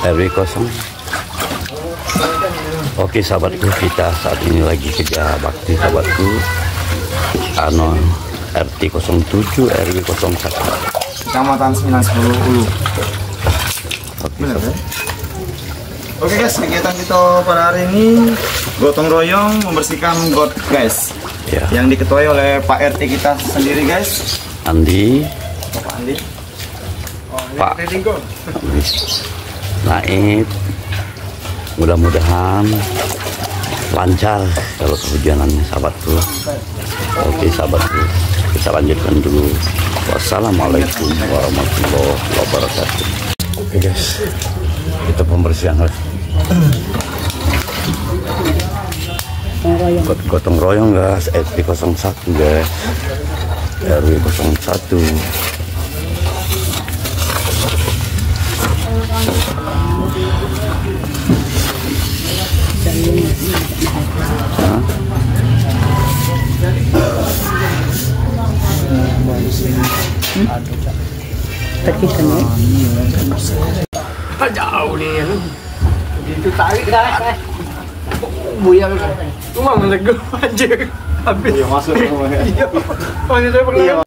RW 0. Oke sahabatku, kita saat ini lagi kerja bakti sahabatku. RT 07 RW 01 Kecamatan 910 Ulu. Benar ya? Oke guys, kegiatan kita pada hari ini gotong royong membersihkan got guys ya. Yang diketuai oleh Pak RT kita sendiri guys, Andi, Pak Andi, Pak Naib. Mudah-mudahan lancar kalau kehujanannya sahabatku. Oke sahabatku, kita lanjutkan dulu. Wassalamualaikum warahmatullahi wabarakatuh. Oke guys, kita pembersihan gotong royong guys, RT 01 guys, RW 01. Jauh nih ya. Itu tarik dah. Buyar. Cuma ngeleg anjir. Habis. Iya masuk. Iya. Oh, saya pernah.